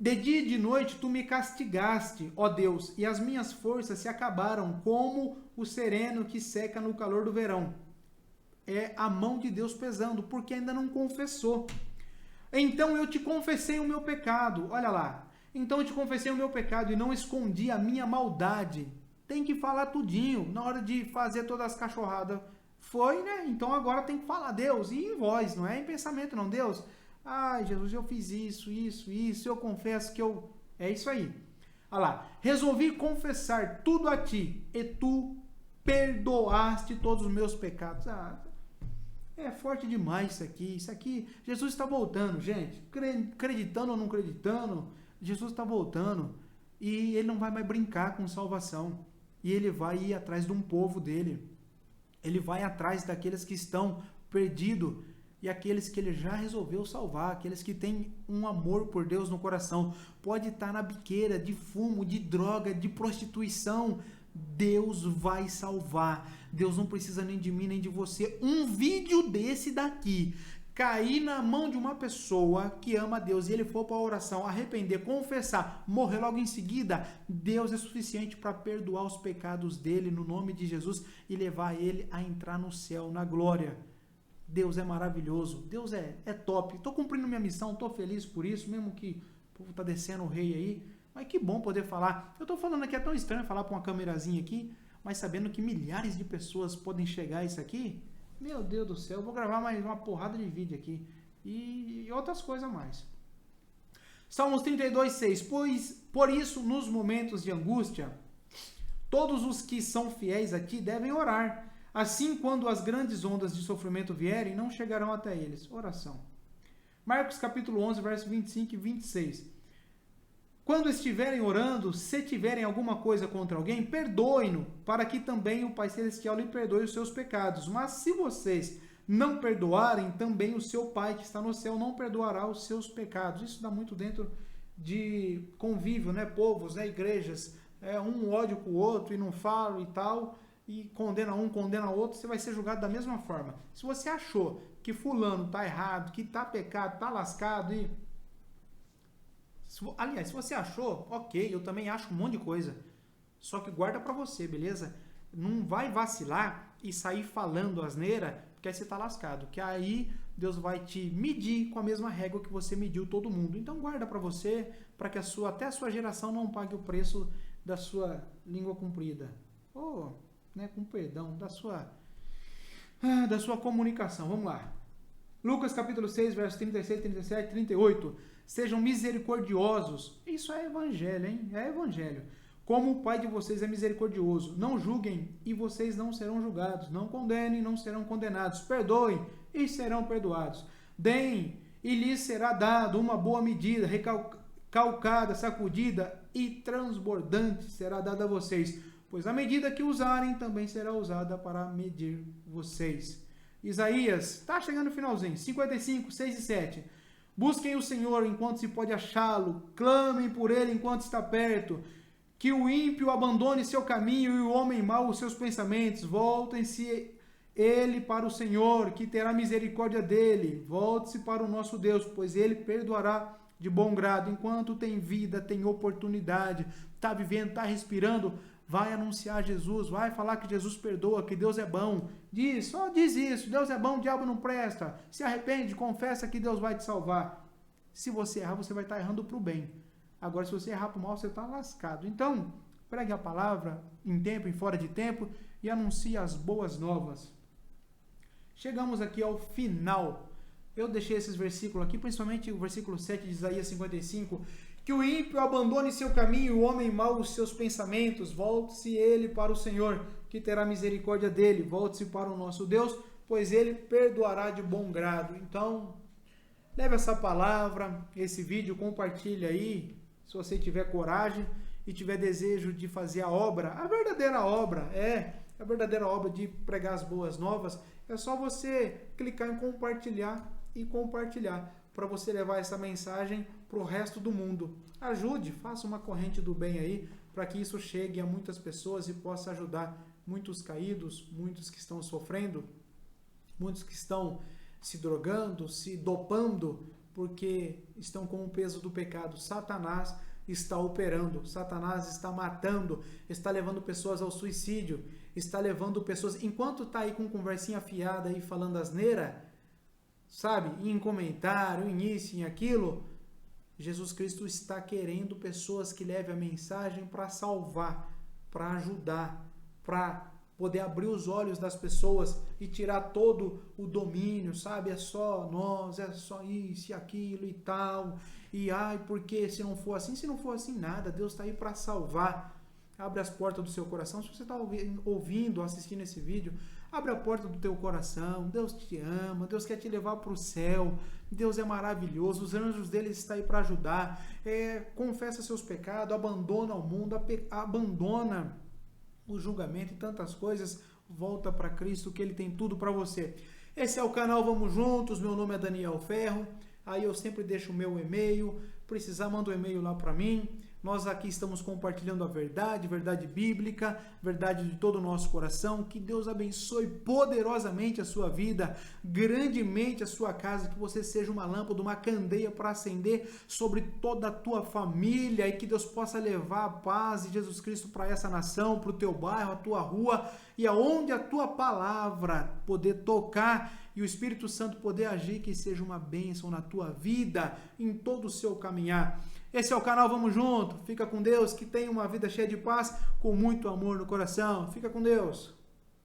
De dia e de noite tu me castigaste, ó Deus, e as minhas forças se acabaram como o sereno que seca no calor do verão. É a mão de Deus pesando, porque ainda não confessou. Então eu te confessei o meu pecado, olha lá. Então eu te confessei o meu pecado e não escondi a minha maldade. Tem que falar tudinho, na hora de fazer todas as cachorradas. Foi, né? Então agora tem que falar, Deus, e em voz, não é em pensamento, não, Deus. Ai, Jesus, eu fiz isso, eu confesso que eu... É isso aí. Olha lá, resolvi confessar tudo a ti, e tu perdoaste todos os meus pecados. É forte demais isso aqui. Isso aqui, Jesus está voltando, gente. Acreditando ou não acreditando, Jesus está voltando. E ele não vai mais brincar com salvação. E ele vai ir atrás de um povo dele. Ele vai atrás daqueles que estão perdidos e aqueles que ele já resolveu salvar, aqueles que têm um amor por Deus no coração. Pode estar na biqueira de fumo, de droga, de prostituição. Deus vai salvar. Deus não precisa nem de mim, nem de você. Um vídeo desse daqui cair na mão de uma pessoa que ama a Deus e ele for para a oração, arrepender, confessar, morrer logo em seguida, Deus é suficiente para perdoar os pecados dele no nome de Jesus e levar ele a entrar no céu, na glória. Deus é maravilhoso, Deus é top. Estou cumprindo minha missão, estou feliz por isso, mesmo que o povo está descendo o rei aí. Mas que bom poder falar. Eu estou falando aqui, é tão estranho falar para uma câmerazinha aqui, mas sabendo que milhares de pessoas podem chegar a isso aqui. Meu Deus do céu, eu vou gravar mais uma porrada de vídeo aqui. E outras coisas mais. Salmos 32:6. Por isso, nos momentos de angústia, todos os que são fiéis a ti devem orar. Assim, quando as grandes ondas de sofrimento vierem, não chegarão até eles. Oração. Marcos capítulo 11, verso 25 e 26. Quando estiverem orando, se tiverem alguma coisa contra alguém, perdoem-no, para que também o Pai Celestial lhe perdoe os seus pecados. Mas se vocês não perdoarem, também o seu Pai que está no céu não perdoará os seus pecados. Isso dá muito dentro de convívio, né? Povos, né? Igrejas, um ódio com o outro e não fala e tal, e condena um, condena outro, você vai ser julgado da mesma forma. Se você achou que fulano está errado, que está pecado, está lascado e... Aliás, se você achou, ok, eu também acho um monte de coisa. Só que guarda pra você, beleza? Não vai vacilar e sair falando asneira, porque aí você tá lascado. Que aí Deus vai te medir com a mesma régua que você mediu todo mundo. Então guarda pra você, para que até a sua geração não pague o preço da sua língua comprida. Ou, né, com perdão, da sua comunicação. Vamos lá. Lucas capítulo 6, versos 36, 37, 38. Sejam misericordiosos. Isso é evangelho, hein? É evangelho. Como o Pai de vocês é misericordioso. Não julguem e vocês não serão julgados. Não condenem, não serão condenados. Perdoem e serão perdoados. Deem e lhes será dado uma boa medida, recalcada, sacudida e transbordante será dada a vocês. Pois a medida que usarem também será usada para medir vocês. Isaías, está chegando no finalzinho, 55, 6 e 7. Busquem o Senhor enquanto se pode achá-lo, clamem por ele enquanto está perto. Que o ímpio abandone seu caminho e o homem mau os seus pensamentos. Voltem-se ele para o Senhor, que terá misericórdia dele. Volte-se para o nosso Deus, pois ele perdoará de bom grado. Enquanto tem vida, tem oportunidade, está vivendo, está respirando, vai anunciar Jesus, vai falar que Jesus perdoa, que Deus é bom. Só diz isso, Deus é bom, o diabo não presta. Se arrepende, confessa que Deus vai te salvar. Se você errar, você vai estar errando para o bem. Agora, se você errar para o mal, você está lascado. Então, pregue a palavra em tempo e fora de tempo e anuncie as boas novas. Chegamos aqui ao final. Eu deixei esses versículos aqui, principalmente o versículo 7 de Isaías 55, que o ímpio abandone seu caminho e o homem mau os seus pensamentos. Volte-se ele para o Senhor, que terá misericórdia dele. Volte-se para o nosso Deus, pois ele perdoará de bom grado. Então, leve essa palavra, esse vídeo, compartilhe aí, se você tiver coragem e tiver desejo de fazer a obra, a verdadeira obra, a verdadeira obra de pregar as boas novas, é só você clicar em compartilhar e compartilhar, para você levar essa mensagem para o resto do mundo. Ajude, faça uma corrente do bem aí, para que isso chegue a muitas pessoas e possa ajudar muitos caídos, muitos que estão sofrendo, muitos que estão se drogando, se dopando, porque estão com o peso do pecado. Satanás está operando, Satanás está matando, está levando pessoas ao suicídio, está levando pessoas, enquanto está aí com conversinha fiada aí falando asneira, sabe, em comentário, em isso, em aquilo, Jesus Cristo está querendo pessoas que levem a mensagem para salvar, para ajudar, para poder abrir os olhos das pessoas e tirar todo o domínio, sabe? É só nós, é só isso e aquilo e tal. E ai, porque se não for assim, nada. Deus está aí para salvar. Abre as portas do seu coração. Se você está ouvindo, assistindo esse vídeo, Abre a porta do teu coração. Deus te ama, Deus quer te levar para o céu. Deus é maravilhoso, os anjos dele estão aí para ajudar. Confessa seus pecados, abandona o mundo, abandona o julgamento e tantas coisas. Volta para Cristo, que ele tem tudo para você. Esse é o canal Vamos Juntos, meu nome é Daniel Ferro. Aí eu sempre deixo o meu e-mail, precisar manda um e-mail lá para mim. Nós aqui estamos compartilhando a verdade, verdade bíblica, verdade de todo o nosso coração. Que Deus abençoe poderosamente a sua vida, grandemente a sua casa, que você seja uma lâmpada, uma candeia para acender sobre toda a tua família e que Deus possa levar a paz de Jesus Cristo para essa nação, para o teu bairro, a tua rua e aonde a tua palavra poder tocar e o Espírito Santo poder agir, que seja uma bênção na tua vida, em todo o seu caminhar. Esse é o canal Vamos Junto. Fica com Deus, que tenha uma vida cheia de paz, com muito amor no coração. Fica com Deus.